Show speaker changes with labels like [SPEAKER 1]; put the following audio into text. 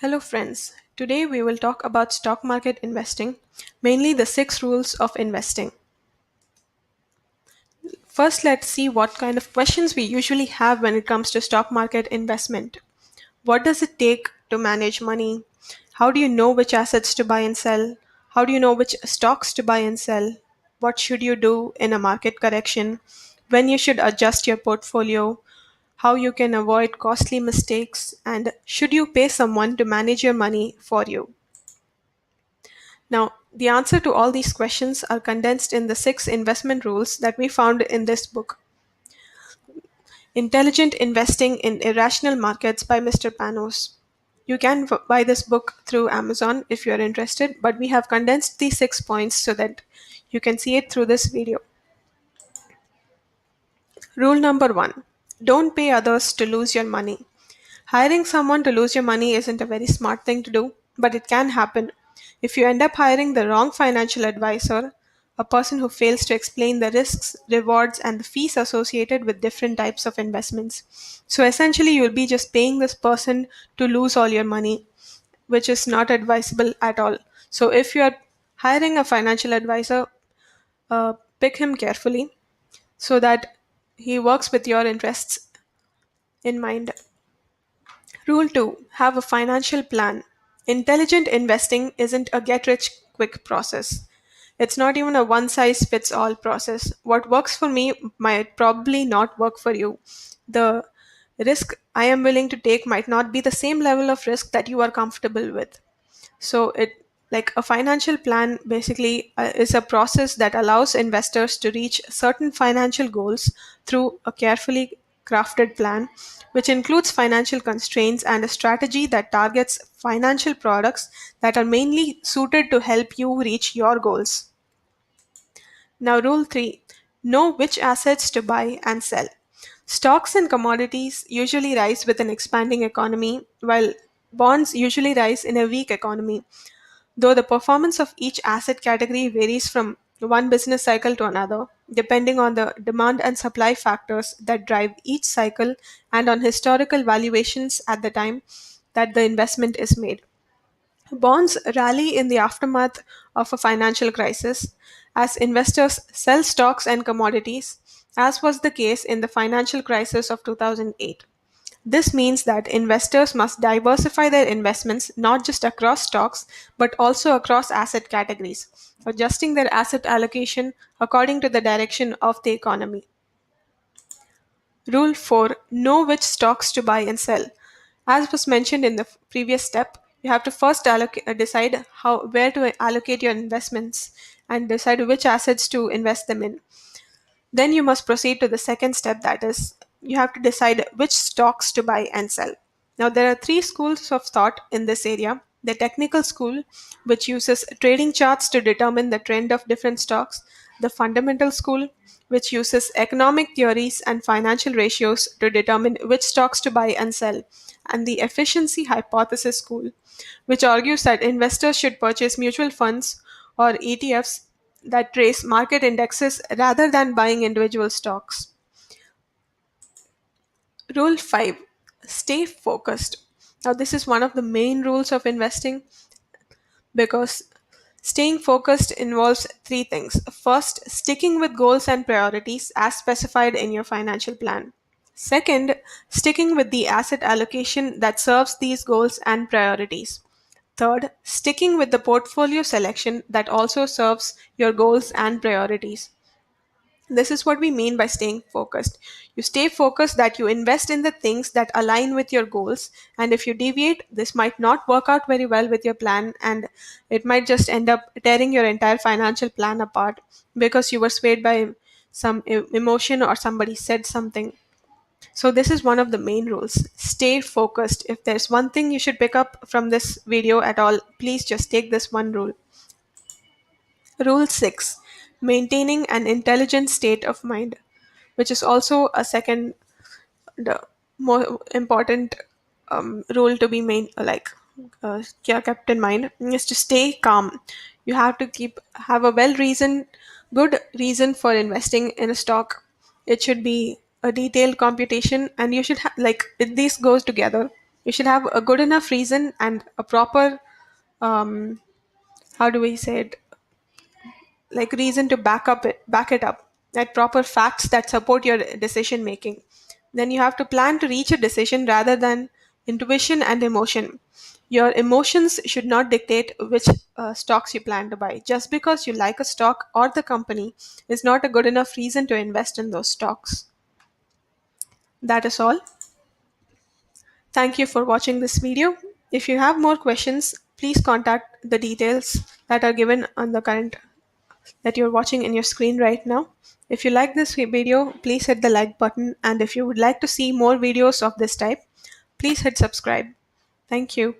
[SPEAKER 1] Hello friends. Today we will talk about stock market investing, mainly the 6 rules of investing. First, let's see what kind of questions we usually have when it comes to stock market investment. What does it take to manage money? How do you know which assets to buy and sell? How do you know which stocks to buy and sell? What should you do in a market correction? When you should adjust your portfolio? How you can avoid costly mistakes? And should you pay someone to manage your money for you? Now, the answer to all these questions are condensed in the 6 investment rules that we found in this book, Intelligent Investing in Irrational Markets by Mr. Panos. You can buy this book through Amazon if you're interested, but we have condensed these 6 points so that you can see it through this video. Rule number 1: don't pay others to lose your money. Hiring someone to lose your money isn't a very smart thing to do, but it can happen. If you end up hiring the wrong financial advisor, a person who fails to explain the risks, rewards, and the fees associated with different types of investments. So essentially, you'll be just paying this person to lose all your money, which is not advisable at all. So if you're hiring a financial advisor, pick him carefully so that he works with your interests in mind. Rule 2: have a financial plan. Intelligent investing isn't a get rich quick process. It's not even a one size fits all process. What works for me might probably not work for you. The risk I am willing to take might not be the same level of risk that you are comfortable with. So it like a financial plan basically is a process that allows investors to reach certain financial goals through a carefully crafted plan, which includes financial constraints and a strategy that targets financial products that are mainly suited to help you reach your goals. Now, rule 3: know which assets to buy and sell. Stocks and commodities usually rise with an expanding economy, while bonds usually rise in a weak economy. Though the performance of each asset category varies from one business cycle to another, depending on the demand and supply factors that drive each cycle and on historical valuations at the time that the investment is made. Bonds rally in the aftermath of a financial crisis as investors sell stocks and commodities, as was the case in the financial crisis of 2008. This means that investors must diversify their investments not just across stocks but also across asset categories, adjusting their asset allocation according to the direction of the economy. Rule 4: know which stocks to buy and sell. As was mentioned in the previous step, you have to first decide where to allocate your investments and decide which assets to invest them in. Then you must proceed to the second step, that is, you have to decide which stocks to buy and sell. Now, there are 3 schools of thought in this area: the technical school, which uses trading charts to determine the trend of different stocks, the fundamental school, which uses economic theories and financial ratios to determine which stocks to buy and sell, and the efficiency hypothesis school, which argues that investors should purchase mutual funds or ETFs that trace market indexes rather than buying individual stocks. Rule 5: stay focused. Now, this is one of the main rules of investing because staying focused involves 3 things. First, sticking with goals and priorities as specified in your financial plan. Second, sticking with the asset allocation that serves these goals and priorities. Third, sticking with the portfolio selection that also serves your goals and priorities. This is what we mean by staying focused. You stay focused that you invest in the things that align with your goals, and if you deviate, this might not work out very well with your plan, and it might just end up tearing your entire financial plan apart because you were swayed by some emotion or somebody said something. So, this is one of the main rules. Stay focused. If there's one thing you should pick up from this video at all, please just take this one rule. Rule 6: maintaining an intelligent state of mind, which is also a second more important rule to be kept in mind, is to stay calm. You have to have a good reason for investing in a stock. It should be a detailed computation, and you should these goes together. You should have a good enough reason and a proper, how do we say it, like reason to back it up, like proper facts that support your decision making. Then you have to plan to reach a decision rather than intuition and emotion. Your emotions should not dictate which stocks you plan to buy. Just because you like a stock or the company is not a good enough reason to invest in those stocks. That is all. Thank you for watching this video. If you have more questions, please contact the details that are given on the current that you're watching in your screen right now. If you like this video, please hit the like button, and if you would like to see more videos of this type, please hit subscribe. Thank you.